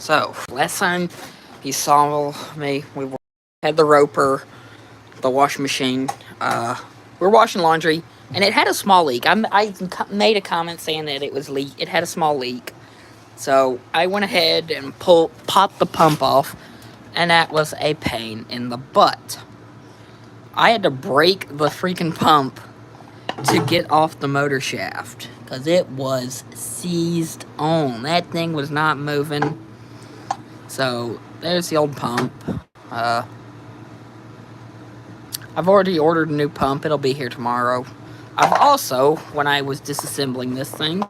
So, last time you saw me, we had the roper, the washing machine. We were washing laundry, and it had a small leak. I made a comment saying that it was leak. It had a small leak. So, I went ahead and popped the pump off, and that was a pain in the butt. I had to break the freaking pump to get off the motor shaft because it was seized on. That thing was not moving. So there's the old pump. I've already ordered a new pump. It'll be here tomorrow. I've also, when I was disassembling this thing,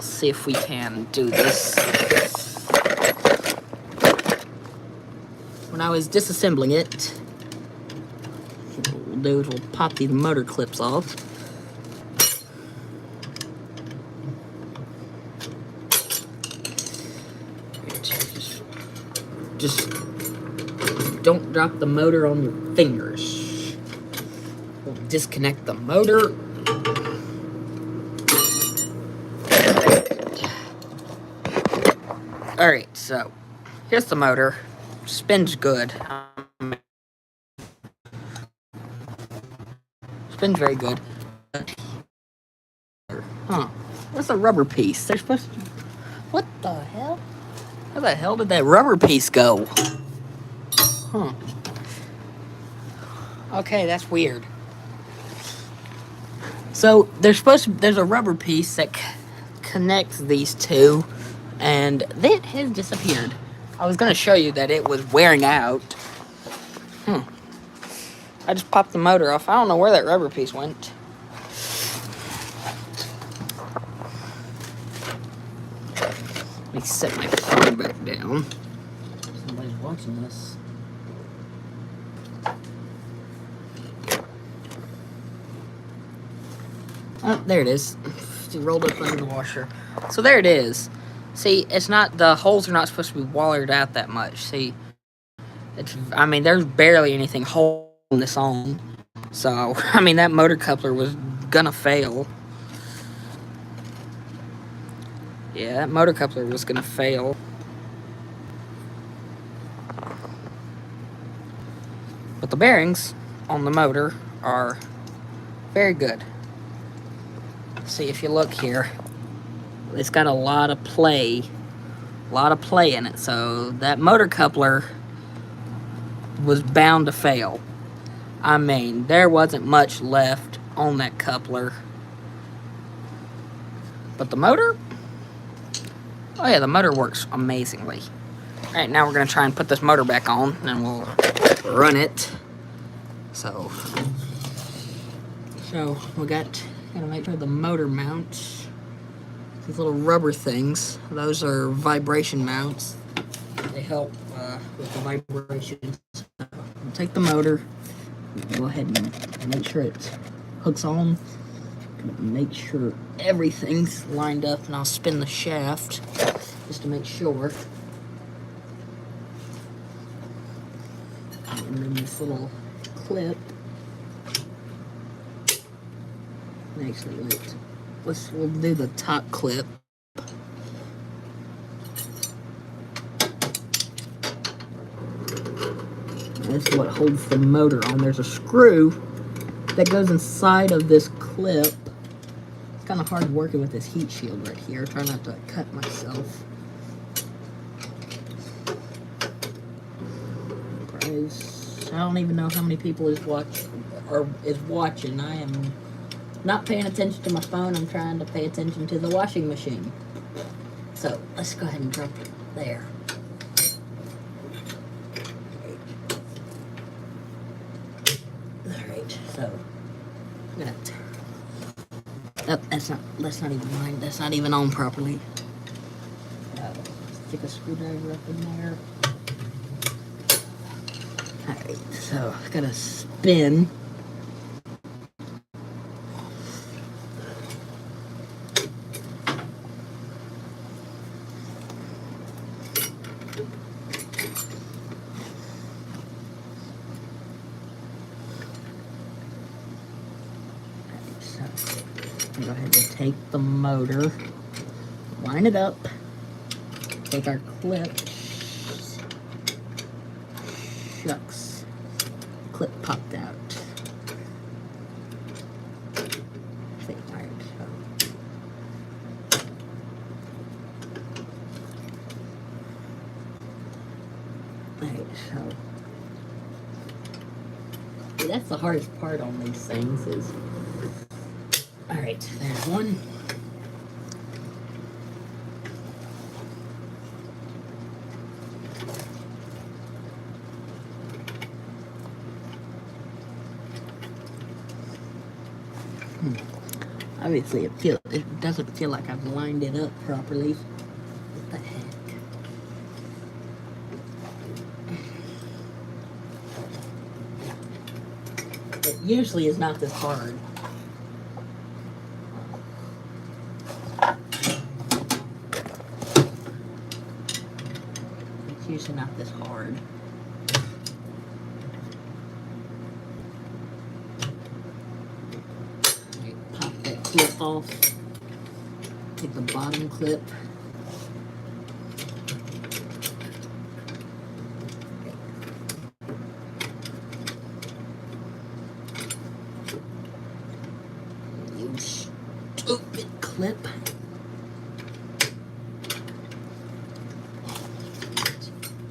see if we can do this. When I was disassembling it, what we'll do is we'll pop these motor clips off. Just don't drop the motor on your fingers. We'll disconnect the motor. Alright, so here's the motor. Spins good. Spins very good. Huh. Where's the rubber piece? They're supposed to... What the hell? Where the hell did that rubber piece go? Huh. Okay, that's weird. So, there's a rubber piece that connects these two, and it has disappeared. I was gonna show you that it was wearing out. I just popped the motor off. I don't know where that rubber piece went. Let me set my phone back down. Somebody's watching this. Oh, there it is. She rolled up under the washer. So there it is. See, it's not, the holes are not supposed to be wallered out that much. See, there's barely anything holding this on. So, that motor coupler was gonna fail. Yeah, that motor coupler was gonna fail. But the bearings on the motor are very good. See, if you look here, it's got a lot of play in it. So that motor coupler was bound to fail. There wasn't much left on that coupler. But the motor, oh yeah, the motor works amazingly. Alright, now we're going to try and put this motor back on, and we'll run it. So we gotta make sure the motor mounts. These little rubber things, those are vibration mounts. They help with the vibrations. We'll take the motor, go ahead and make sure it hooks on. Make sure everything's lined up, and I'll spin the shaft just to make sure. And then this little clip. Actually, wait. We'll do the top clip. This is what holds the motor on. There's a screw that goes inside of this clip. It's kind of hard working with this heat shield right here. Try not to cut myself. I don't even know how many people is watching. I am not paying attention to my phone. I'm trying to pay attention to the washing machine. So let's go ahead and drop it there. Alright, so I'm gonna that's not even mine. That's not even on properly. Stick a screwdriver up in there. Alright, so I gotta spin. Go ahead and take the motor, line it up, looks like our clip. Shucks. Clip popped out. Okay, alright, so that's the hardest part on these things is. Alright, there's one. Obviously it doesn't feel like I've lined it up properly. What the heck? It usually is not this hard. It's usually not this hard. Pop that clip off. Take the bottom clip. You stupid clip.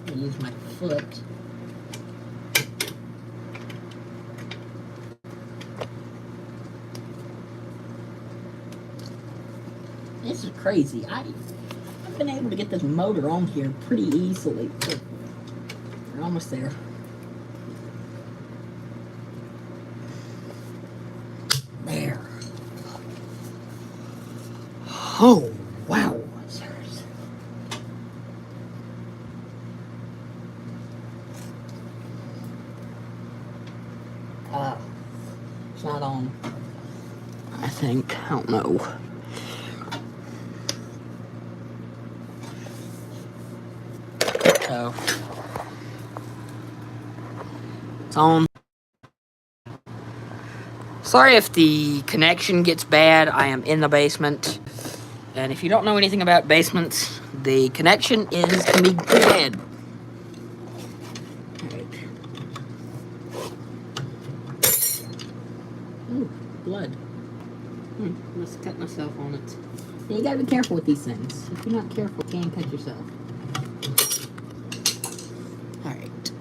I use my foot. This is crazy. I've been able to get this motor on here pretty easily. We're almost there. There. Oh, wow. It's not on. I think. I don't know. So it's on. Sorry if the connection gets bad. I am in the basement. And if you don't know anything about basements, the connection can be bad. Alright. Ooh, blood. Must have cut myself on it. Yeah, you gotta be careful with these things. If you're not careful, you can cut yourself. Alright.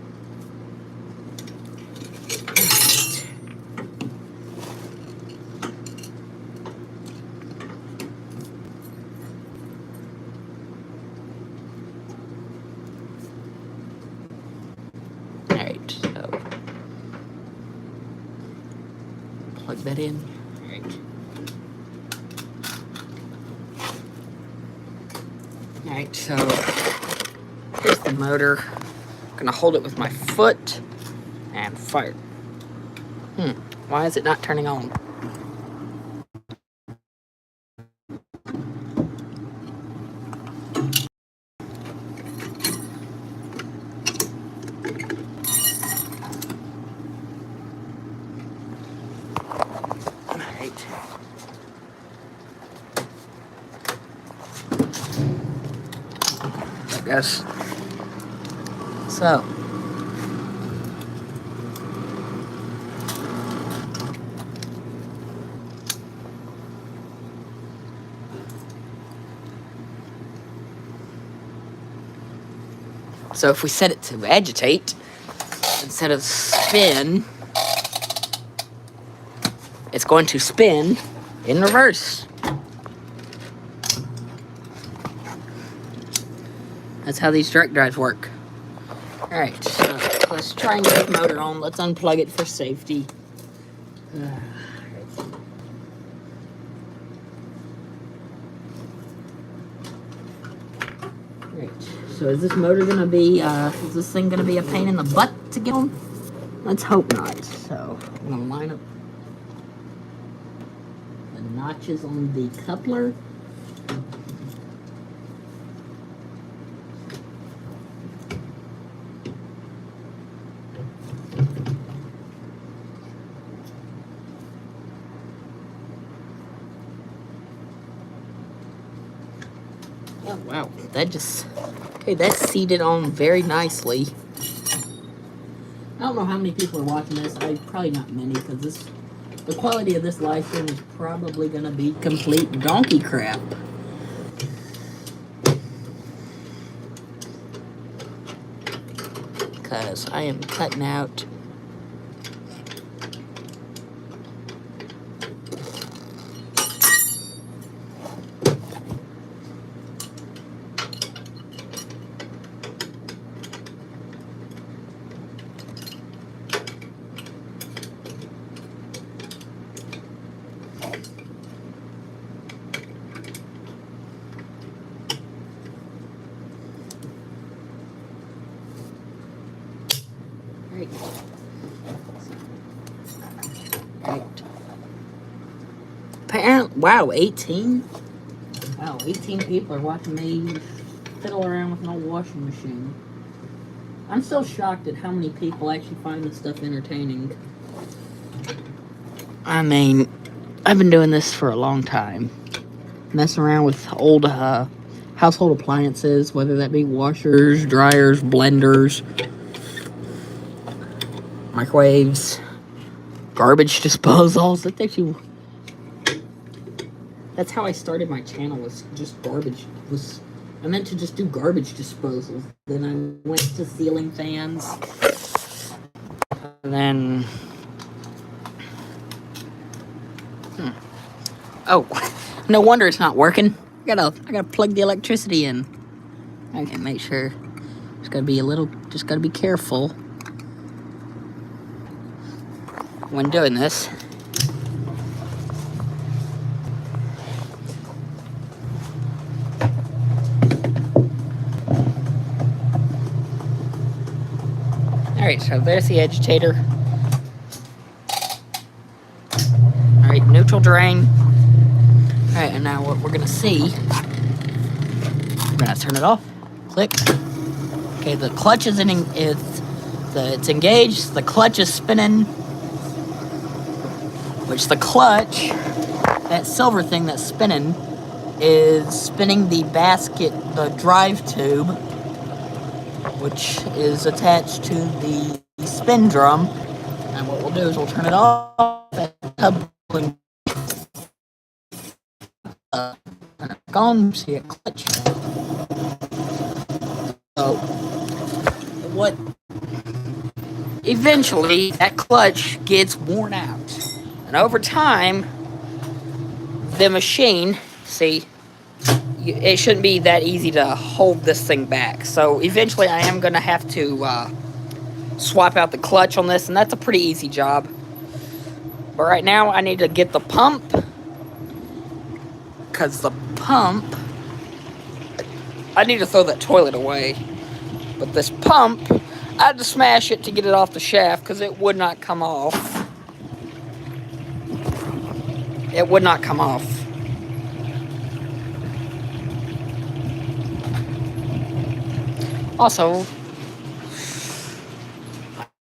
Alright, so plug that in. Alright. Alright, so here's the motor. I'm gonna hold it with my foot and fire. Why is it not turning on? Alright. I guess. So. So if we set it to agitate instead of spin, it's going to spin in reverse. That's how these direct drives work. Alright, so let's try and get the motor on. Let's unplug it for safety. So is this motor gonna be, is this thing gonna be a pain in the butt to get on? Let's hope not. So I'm gonna line up the notches on the coupler. Oh, wow. Okay, that's seated on very nicely. I don't know how many people are watching this. Probably not many, because the quality of this live stream is probably going to be complete donkey crap. Because I am cutting out. Right. Apparently, wow, 18? Wow, 18 people are watching me fiddle around with an old washing machine. I'm still shocked at how many people actually find this stuff entertaining. I mean, I've been doing this for a long time. Messing around with old household appliances, whether that be washers, dryers, blenders, microwaves, garbage disposals. That's how I started my channel, was just garbage. I meant to just do garbage disposals. Then I went to ceiling fans. And then... Oh, no wonder it's not working. I gotta plug the electricity in. I can make sure. Just gotta be careful when doing this. Alright, so there's the agitator. Alright, neutral drain. Alright, and now what we're gonna see, we're gonna turn it off. Click. Okay, the clutch is it's engaged, the clutch is spinning, which the clutch, that silver thing that's spinning, is spinning the basket, the drive tube, which is attached to the spin drum. And what we'll do is we'll turn it off and gone, see a clutch. So, what? Eventually, that clutch gets worn out. And over time, the machine, see, it shouldn't be that easy to hold this thing back. So eventually I am going to have to swap out the clutch on this, and that's a pretty easy job. But right now I need to get the pump, because the pump, I need to throw that toilet away. But this pump, I had to smash it to get it off the shaft because it would not come off. It would not come off. Also,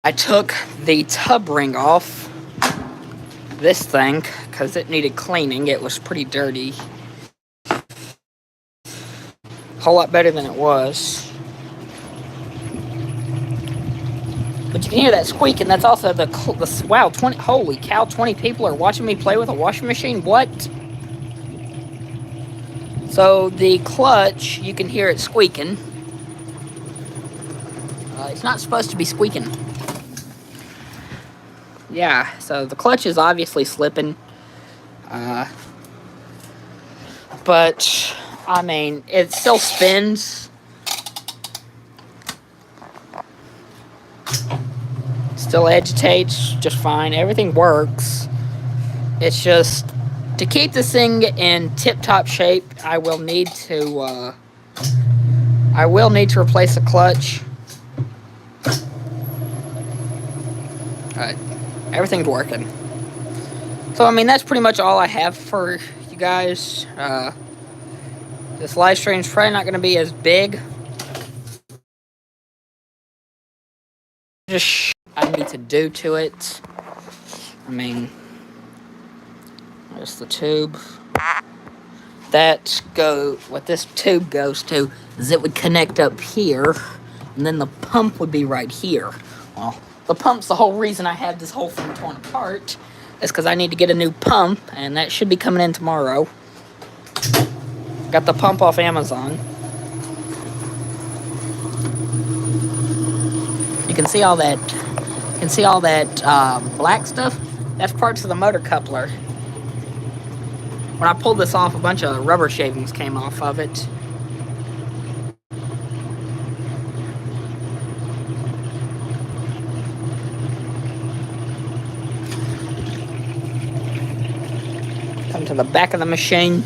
I took the tub ring off this thing because it needed cleaning. It was pretty dirty. A whole lot better than it was. But you can hear that squeaking. That's also the wow, 20, holy cow, 20 people are watching me play with a washing machine? What? So the clutch, you can hear it squeaking. It's not supposed to be squeaking. Yeah, so the clutch is obviously slipping. But, I mean, it still spins. Still agitates just fine. Everything works. It's just, to keep this thing in tip-top shape, I will need to replace the clutch. Everything's working. So, I mean, that's pretty much all I have for you guys. This live stream is probably not going to be as big. Just I need to do to it. I mean, there's the tube. what this tube goes to is it would connect up here, and then the pump would be right here. Well, the pump's the whole reason I had this whole thing torn apart. Is because I need to get a new pump, and that should be coming in tomorrow. Got the pump off Amazon. You can see all that. You can see all that black stuff. That's parts of the motor coupler. When I pulled this off, a bunch of rubber shavings came off of it. Come to the back of the machine.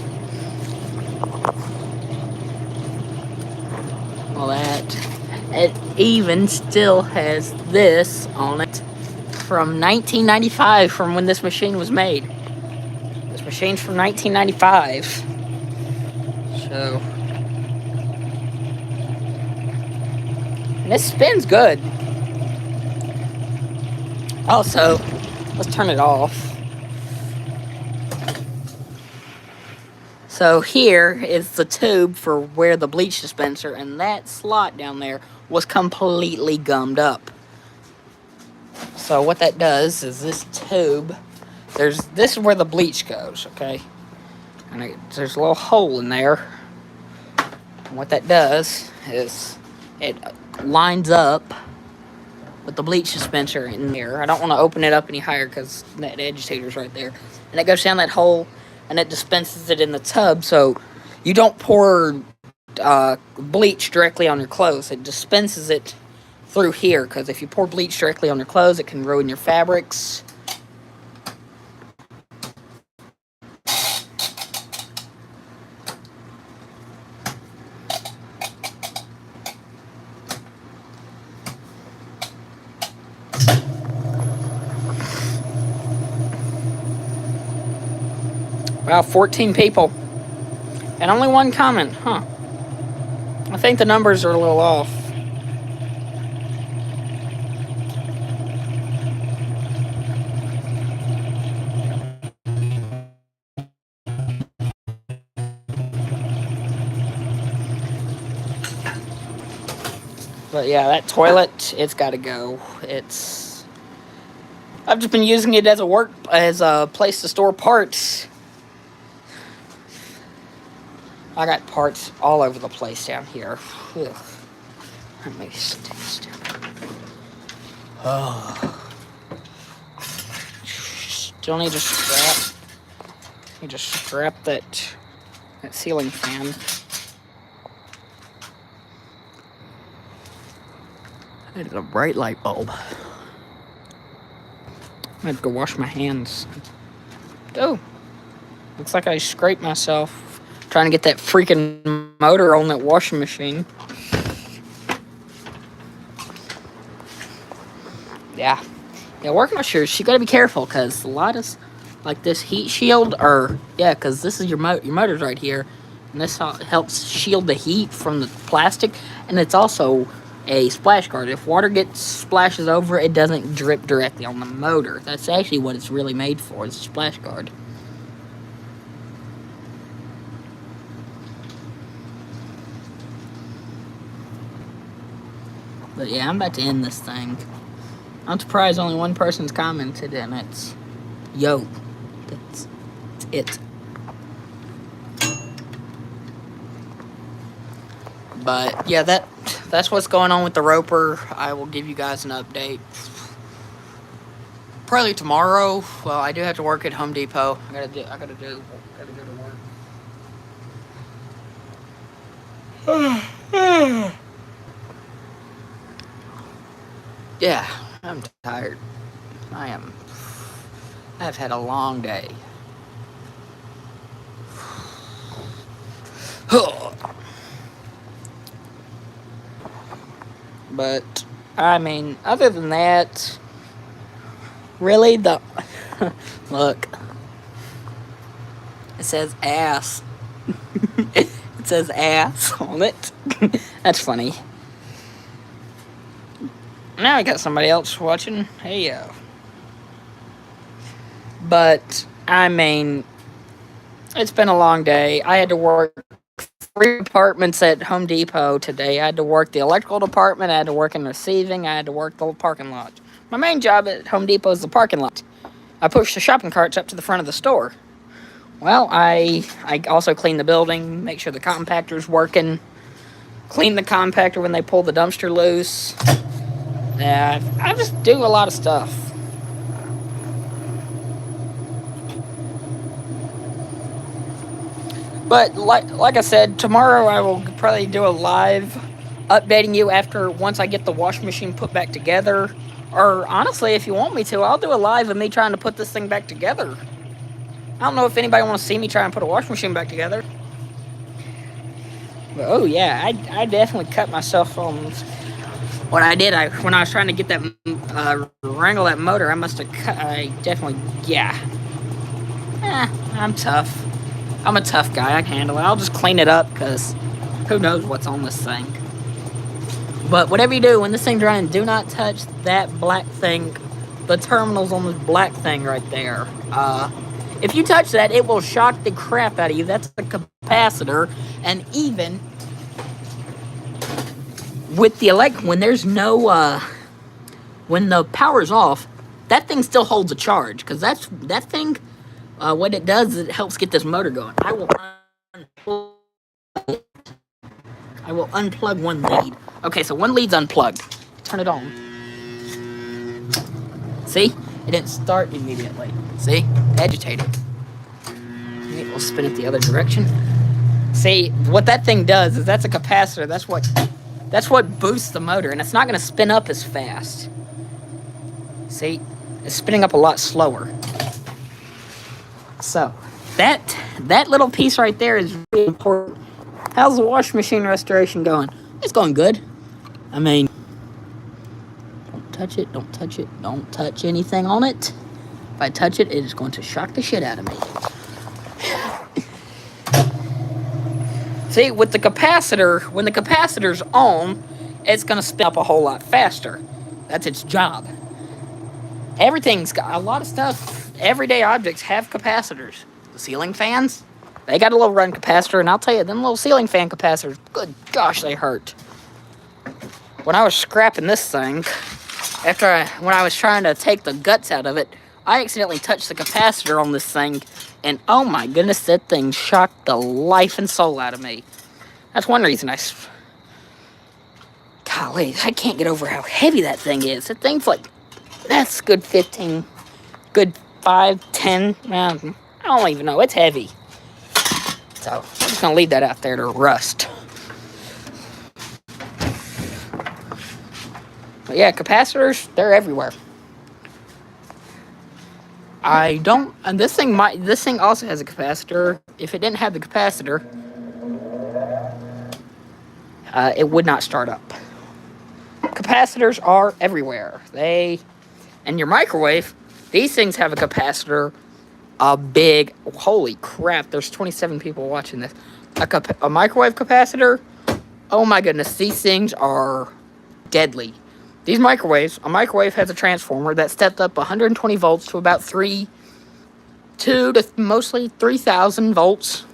All that. It even still has this on it from 1995, from when this machine was made. This machine's from 1995. So, and this spins good. Also, let's turn it off. So here is the tube for where the bleach dispenser, and that slot down there was completely gummed up. So what that does is this tube, this is where the bleach goes, okay? And there's a little hole in there. And what that does is it lines up with the bleach dispenser in there. I don't want to open it up any higher because that agitator's right there. And it goes down that hole, and it dispenses it in the tub, so you don't pour bleach directly on your clothes. It dispenses it through here, because if you pour bleach directly on your clothes, it can ruin your fabrics. Wow, 14 people. And only one comment, huh? I think the numbers are a little off. But yeah, that toilet, it's got to go. I've just been using it as a place to store parts. I got parts all over the place down here. Ugh. Let me stay still. Oh. Still need to scrap. Need to scrap that ceiling fan. I need a bright light bulb. I have to go wash my hands. Oh, looks like I scraped myself trying to get that freaking motor on that washing machine. Yeah, working on shoes, you gotta be careful, because a lot of, like this heat shield, because this is your motor's right here, and this helps shield the heat from the plastic, and it's also a splash guard. If water splashes over, it doesn't drip directly on the motor. That's actually what it's really made for, it's a splash guard. But yeah, I'm about to end this thing. I'm surprised only one person's commented, and it's yo. That's it. But yeah, that's what's going on with the roper. I will give you guys an update probably tomorrow. Well, I do have to work at Home Depot. I gotta go to work. Yeah, I'm tired. I've had a long day. But, I mean, other than that, really, look, it says ass. It says ass on it. That's funny. Now I got somebody else watching. Hey, yo. But, I mean, It's been a long day. I had to work 3 departments at Home Depot today. I had to work the electrical department, I had to work in receiving, I had to work the parking lot. My main job at Home Depot is the parking lot. I push the shopping carts up to the front of the store. Well, I also clean the building, make sure the compactor's working, clean the compactor when they pull the dumpster loose. Yeah, I just do a lot of stuff. But like I said, tomorrow I will probably do a live updating you after once I get the washing machine put back together. Or honestly, if you want me to, I'll do a live of me trying to put this thing back together. I don't know if anybody wants to see me try and put a washing machine back together. But oh yeah, I definitely cut myself on what I did. When I was trying to get that wrangle that motor, I must have cut. I definitely yeah. I'm tough. I'm a tough guy. I can handle it. I'll just clean it up because who knows what's on this thing. But whatever you do, when this thing's running, do not touch that black thing. The terminals on this black thing right there. If you touch that, it will shock the crap out of you. That's the capacitor. And even with the when there's no, when the power's off, that thing still holds a charge. Because that thing, what it does is it helps get this motor going. I will unplug one lead. Okay, so one lead's unplugged. Turn it on. See? It didn't start immediately. See? Agitated. Okay, we'll spin it the other direction. See, what that thing does is that's a capacitor. That's what boosts the motor, and it's not going to spin up as fast. See? It's spinning up a lot slower. So, that little piece right there is really important. How's the washing machine restoration going? It's going good. I mean, don't touch it, don't touch it, don't touch anything on it. If I touch it, it is going to shock the shit out of me. See, with the capacitor, when the capacitor's on, it's going to spin up a whole lot faster. That's its job. Everything's got a lot of stuff. Everyday objects have capacitors. The ceiling fans, they got a little run capacitor, and I'll tell you, them little ceiling fan capacitors, good gosh, they hurt. When I was scrapping this thing, when I was trying to take the guts out of it, I accidentally touched the capacitor on this thing, and oh my goodness, that thing shocked the life and soul out of me. That's one reason golly, I can't get over how heavy that thing is. That thing's like, that's good 15, good 5, 10, I don't even know, it's heavy. So, I'm just going to leave that out there to rust. But yeah, capacitors, they're everywhere. And this thing also has a capacitor. If it didn't have the capacitor, it would not start up. Capacitors are everywhere. And your microwave, these things have a capacitor, holy crap, there's 27 people watching this. A microwave capacitor, oh my goodness, these things are deadly. A microwave has a transformer that stepped up 120 volts to about 2 to mostly 3,000 volts,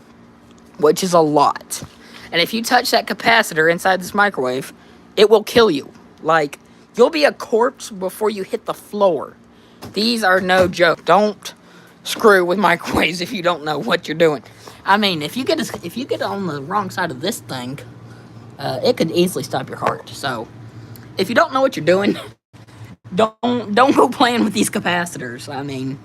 which is a lot. And if you touch that capacitor inside this microwave, it will kill you. Like, you'll be a corpse before you hit the floor. These are no joke. Don't screw with microwaves if you don't know what you're doing. I mean, if you get on the wrong side of this thing, it could easily stop your heart. So, if you don't know what you're doing, don't go playing with these capacitors. I mean,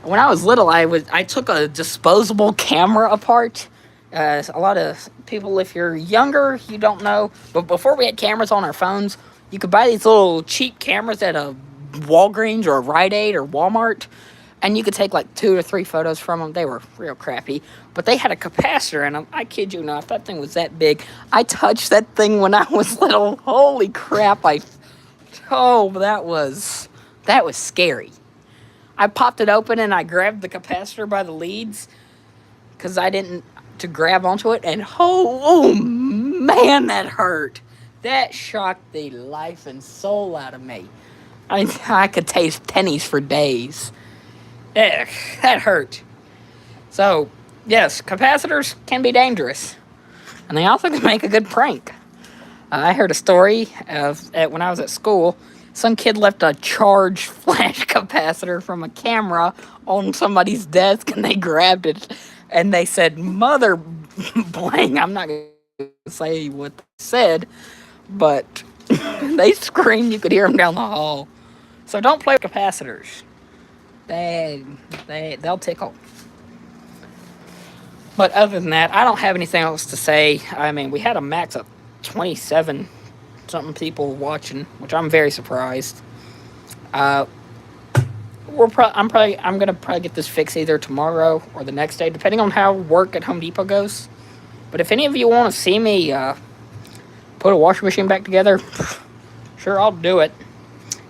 when I was little, I took a disposable camera apart. A lot of people, if you're younger, you don't know, but before we had cameras on our phones, you could buy these little cheap cameras at a Walgreens or a Rite Aid or Walmart, and you could take like 2 or 3 photos from them. They were real crappy, but they had a capacitor in them. I kid you not, if that thing was that big, I touched that thing when I was little. Holy crap, that was scary. I popped it open and I grabbed the capacitor by the leads because I didn't to grab onto it, and oh man, that hurt. That shocked the life and soul out of me. I could taste pennies for days. that hurt. So, yes, capacitors can be dangerous. And they also can make a good prank. I heard a story of when I was at school. Some kid left a charged flash capacitor from a camera on somebody's desk, and they grabbed it, and they said, "Mother blang." I'm not gonna say what they said, but they screamed. You could hear them down the hall. So don't play with capacitors. They'll tickle. But other than that, I don't have anything else to say. I mean, we had a max of 27 something people watching, which I'm very surprised. Uh, I'm gonna probably get this fixed either tomorrow or the next day, depending on how work at Home Depot goes. But if any of you want to see me put a washing machine back together, sure, I'll do it.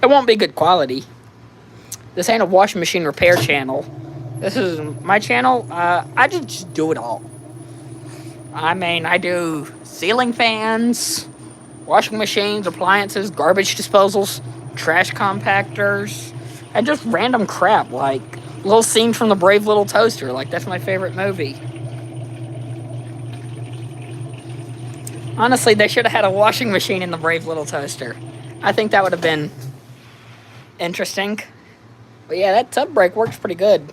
It won't be good quality. This ain't a washing machine repair channel. This is my channel. I just do it all. I mean, I do ceiling fans, washing machines, appliances, garbage disposals, trash compactors, and just random crap like little scenes from The Brave Little Toaster. Like, that's my favorite movie. Honestly, they should have had a washing machine in The Brave Little Toaster. I think that would have been interesting. But yeah, that tub brake works pretty good.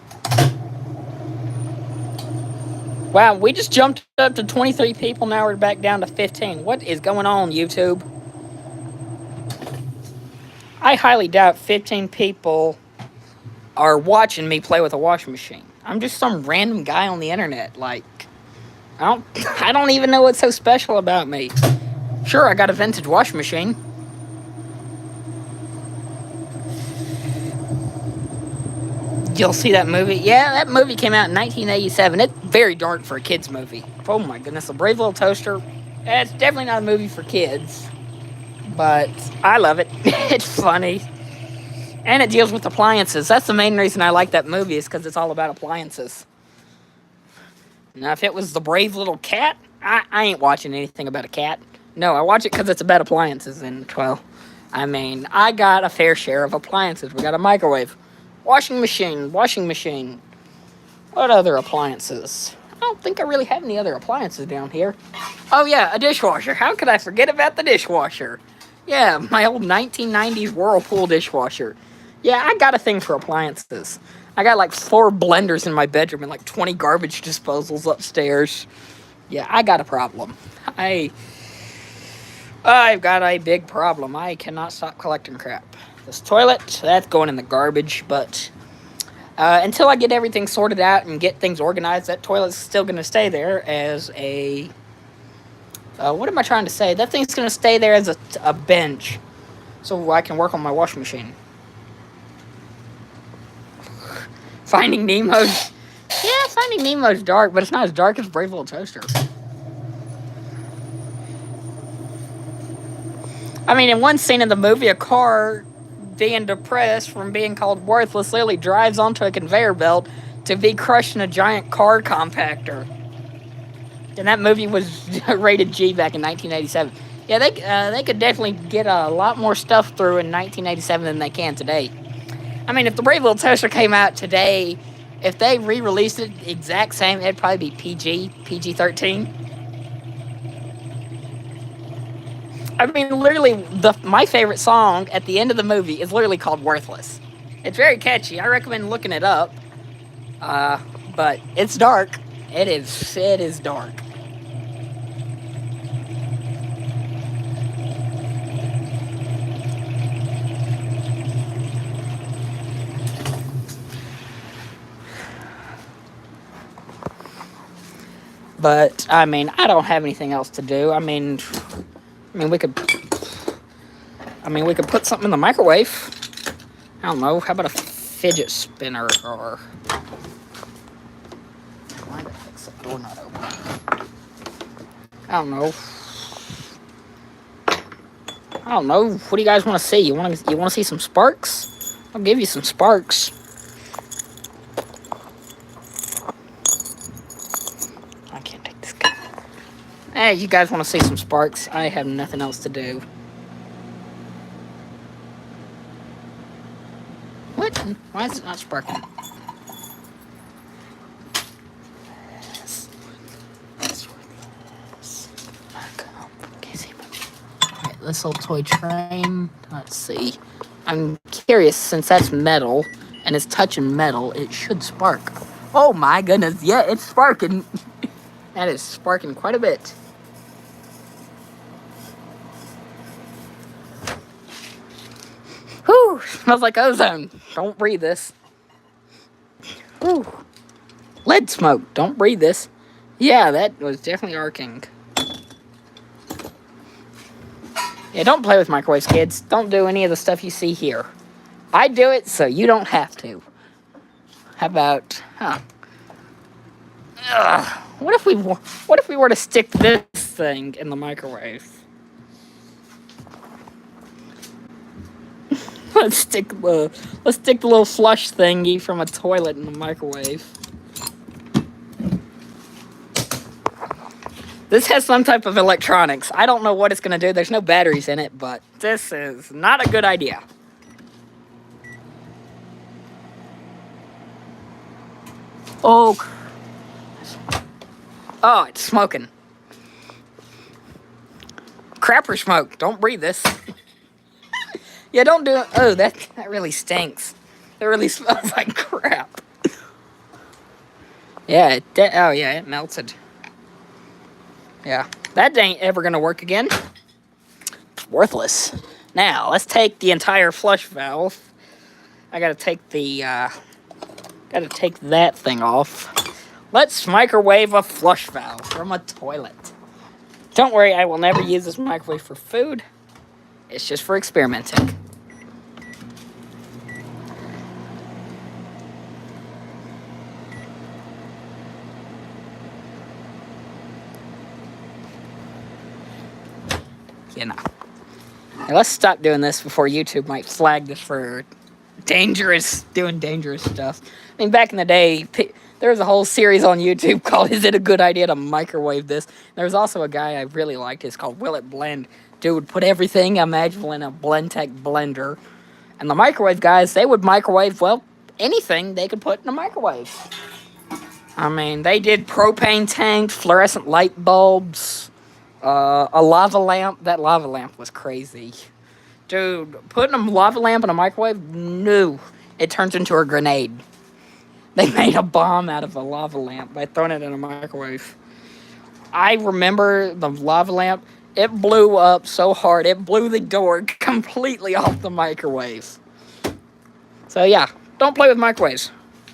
Wow, we just jumped up to 23 people. Now we're back down to 15. What is going on, YouTube? I highly doubt 15 people are watching me play with a washing machine. I'm just some random guy on the internet. Like, I don't even know what's so special about me. Sure, I got a vintage washing machine. You'll see that movie. Yeah, that movie came out in 1987. It's very dark for a kid's movie. Oh my goodness, A Brave Little Toaster. It's definitely not a movie for kids. But I love it. It's funny. And it deals with appliances. That's the main reason I like that movie, is because it's all about appliances. Now, if it was The Brave Little Cat, I ain't watching anything about a cat. No, I watch it because it's about appliances. And, well, I mean, I got a fair share of appliances. We got a microwave, washing machine. What other appliances? I don't think I really have any other appliances down here. Oh, yeah, a dishwasher. How could I forget about the dishwasher? Yeah, my old 1990s Whirlpool dishwasher. Yeah, I got a thing for appliances. I got like 4 blenders in my bedroom and like 20 garbage disposals upstairs. Yeah, I got a problem. I've got a big problem. I cannot stop collecting crap. This toilet, that's going in the garbage, but until I get everything sorted out and get things organized, that toilet's still going to stay there as a... what am I trying to say? That thing's going to stay there as a bench so I can work on my washing machine. Finding Nemo. Yeah, Finding Nemo's dark, but it's not as dark as Brave Little Toaster. I mean, in one scene in the movie, a car, being depressed from being called worthless, literally drives onto a conveyor belt to be crushed in a giant car compactor. And that movie was rated G back in 1987. Yeah, they could definitely get a lot more stuff through in 1987 than they can today. I mean, if The Brave Little Toaster came out today, if they re-released it exact same, it'd probably be PG-13. I mean, literally, my favorite song at the end of the movie is literally called Worthless. It's very catchy. I recommend looking it up. But it's dark. It is dark. But, I mean, I don't have anything else to do. I mean, we could put something in the microwave. I don't know. How about a fidget spinner or... Why did I fix the door not open? I don't know. What do you guys want to see? You want to see some sparks? I'll give you some sparks. I can't take this guy. Hey, you guys want to see some sparks? I have nothing else to do. What? Why is it not sparking? this little toy train. Let's see. I'm curious, since that's metal and it's touching metal, it should spark. Oh my goodness, yeah, it's sparking. That is sparking quite a bit. Whew, smells like ozone. Don't breathe this. Whew. Lead smoke. Don't breathe this. Yeah, that was definitely arcing. Yeah, don't play with microwaves, kids. Don't do any of the stuff you see here. I do it so you don't have to. How about, what if we were to stick this thing in the microwave? Let's stick the little flush thingy from a toilet in the microwave. This has some type of electronics. I don't know what it's gonna do. There's no batteries in it, but this is not a good idea. Oh, it's smoking. Crapper smoke. Don't breathe this. Yeah, don't do it. Oh, that really stinks. It really smells like crap. Yeah, it melted. Yeah, that ain't ever gonna work again. It's worthless. Now, let's take the entire flush valve. I gotta take that thing off. Let's microwave a flush valve from a toilet. Don't worry, I will never use this microwave for food. It's just for experimenting. You know. Now let's stop doing this before YouTube might flag this for doing dangerous stuff. I mean, back in the day, there was a whole series on YouTube called "Is It a Good Idea to Microwave This?" There was also a guy I really liked. It's called Will It Blend. Dude would put everything imaginable in a Blendtec blender. And the microwave guys, they would microwave, well, anything they could put in a microwave. I mean, they did propane tanks, fluorescent light bulbs, a lava lamp. That lava lamp was crazy. Dude, putting a lava lamp in a microwave? No. It turns into a grenade. They made a bomb out of a lava lamp by throwing it in a microwave. I remember the lava lamp. It blew up so hard, it blew the door completely off the microwave. So yeah, don't play with microwaves.